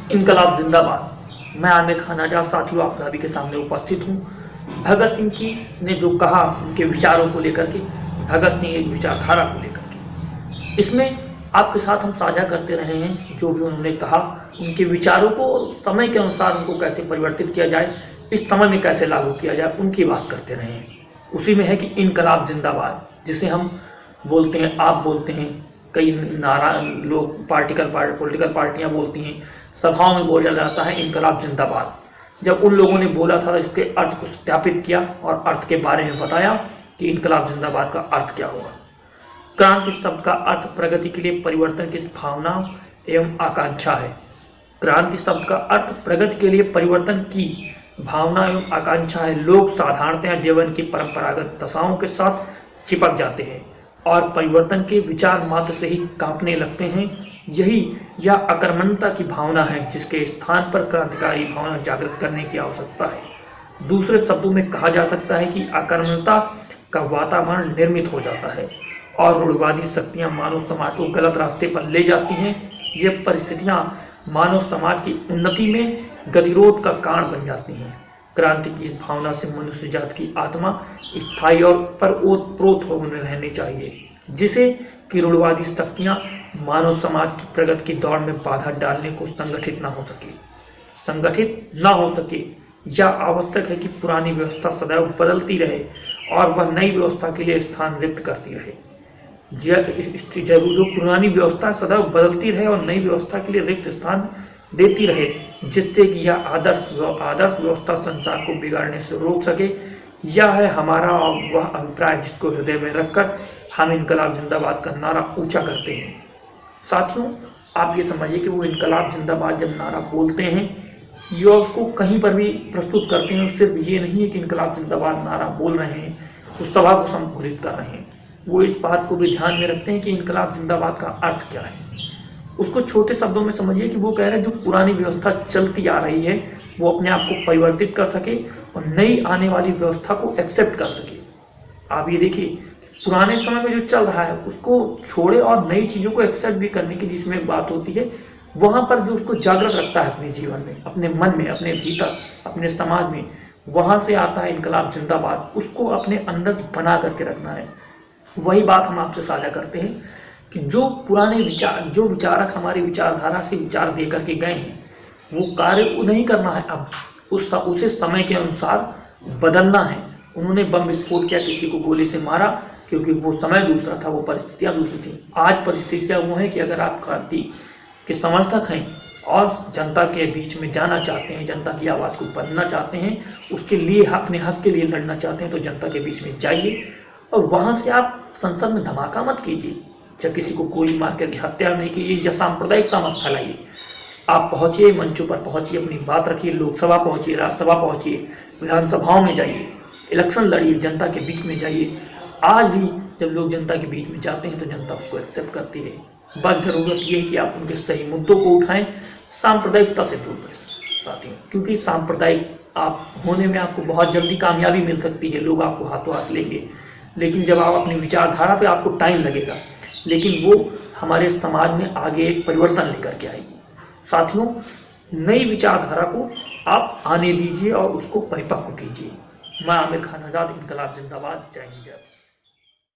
इनकलाब जिंदाबाद। मैं आमिर खान आजाद साथियों आप सभी के सामने उपस्थित हूँ। भगत सिंह की ने जो कहा उनके विचारों को लेकर के, भगत सिंह एक विचारधारा को लेकर के, इसमें आपके साथ हम साझा करते रहे हैं जो भी उन्होंने कहा, उनके विचारों को और समय के अनुसार उनको कैसे परिवर्तित किया जाए, इस समय में कैसे लागू किया जाए, उनकी बात करते रहे हैं। उसी में है कि इनकलाब जिंदाबाद, जिसे हम बोलते हैं, आप बोलते हैं, कई नारा लोग पॉलिटिकल पार्टियां बोलती हैं, सभाओं में बोला जाता है इनकलाब जिंदाबाद। जब उन लोगों ने बोला था इसके अर्थ को सत्यापित किया और अर्थ के बारे में बताया कि इनकलाब जिंदाबाद का अर्थ क्या होगा। क्रांति शब्द का अर्थ प्रगति के लिए परिवर्तन की भावना एवं आकांक्षा है। क्रांति शब्द का अर्थ प्रगति के लिए परिवर्तन की भावना एवं आकांक्षा है। लोग साधारणतया जीवन की परंपरागत दशाओं के साथ चिपक जाते हैं और परिवर्तन के विचार मात्र से ही कांपने लगते हैं। यही या आक्रमणता की भावना है जिसके स्थान पर क्रांतिकारी भावना जागृत करने की आवश्यकता है। दूसरे शब्दों में कहा जा सकता है कि आक्रमणता का वातावरण निर्मित हो जाता है और रूढ़िवादी शक्तियां मानव समाज को गलत रास्ते पर ले जाती हैं। ये परिस्थितियां मानव समाज की उन्नति में गतिरोध का कारण बन जाती हैं। क्रांति की इस भावना से मनुष्य जात की आत्मा स्थायी और पर ओतप्रोत होने रहनी चाहिए, जिसे कि रूढ़िवादी शक्तियां मानव समाज की प्रगति की दौड़ में बाधा डालने को संगठित ना हो सके। यह आवश्यक है कि पुरानी व्यवस्था सदैव बदलती रहे और वह नई व्यवस्था के लिए स्थान रिक्त करती रहे। जो पुरानी व्यवस्था सदैव बदलती रहे और नई व्यवस्था के लिए रिक्त स्थान देती रहे, जिससे कि यह आदर्श व्यवस्था संसार को बिगाड़ने से रोक सके। यह है हमारा वह अभिप्राय जिसको हृदय में रखकर हम इनकलाब जिंदाबाद का नारा ऊंचा करते हैं। साथियों, आप ये समझिए कि वो इनकलाब जिंदाबाद जब नारा बोलते हैं या उसको कहीं पर भी प्रस्तुत करते हैं, सिर्फ ये नहीं है कि इनकलाब जिंदाबाद नारा बोल रहे हैं, उस सभा को संबोधित कर रहे हैं, वो इस बात को भी ध्यान में रखते हैं कि इनकलाब जिंदाबाद का अर्थ क्या है। उसको छोटे शब्दों में समझिए कि वो कह रहे हैं जो पुरानी व्यवस्था चलती आ रही है वो अपने आप को परिवर्तित कर सके और नई आने वाली व्यवस्था को एक्सेप्ट कर सके। आप ये देखिए, पुराने समय में जो चल रहा है उसको छोड़े और नई चीज़ों को एक्सेप्ट भी करने की जिसमें बात होती है, वहाँ पर जो उसको जागृत रखता है अपने जीवन में, अपने मन में, अपने भीतर, अपने समाज में, वहाँ से आता है इनकलाब जिंदाबाद। उसको अपने अंदर बना करके रखना है। वही बात हम आपसे साझा करते हैं कि जो पुराने जो विचारक हमारी विचारधारा से विचार दे करके गए हैं, वो कार्य नहीं करना है। अब उसे समय के अनुसार बदलना है। उन्होंने बम विस्फोट किया, किसी को गोली से मारा, क्योंकि वो समय दूसरा था, वो परिस्थितियाँ दूसरी थी। आज परिस्थितियाँ वो हैं कि अगर आप क्रांति के समर्थक हैं और जनता के बीच में जाना चाहते हैं, जनता की आवाज़ को बनना चाहते हैं, उसके लिए अपने हक के लिए लड़ना चाहते हैं, तो जनता के बीच में जाइए और वहाँ से आप संसद में धमाका मत कीजिए, या किसी को गोली मार करके हत्या नहीं कीजिए, या सांप्रदायिकता मत फैलाइए। आप पहुँचिए, मंचों पर पहुँचिए, अपनी बात रखिए, लोकसभा पहुँचिए, राज्यसभा पहुँचिए, विधानसभाओं में जाइए, इलेक्शन लड़िए, जनता के बीच में जाइए। आज भी जब लोग जनता के बीच में जाते हैं तो जनता उसको एक्सेप्ट करती है। बस ज़रूरत ये है कि आप उनके सही मुद्दों को उठाएं, सांप्रदायिकता से दूर रहें साथियों, क्योंकि सांप्रदायिक आप होने में आपको बहुत जल्दी कामयाबी मिल सकती है, लोग आपको हाथों हाथ लेंगे, लेकिन जब आप अपनी विचारधारा पे आपको टाइम लगेगा, लेकिन वो हमारे समाज में आगे एक परिवर्तन लेकर के आएगी। साथियों, नई विचारधारा को आप आने दीजिए और उसको परिपक्व कीजिए। मैं आमिर खान आजाद, इनकलाब जिंदाबाद। जय हिंद, जय भारत।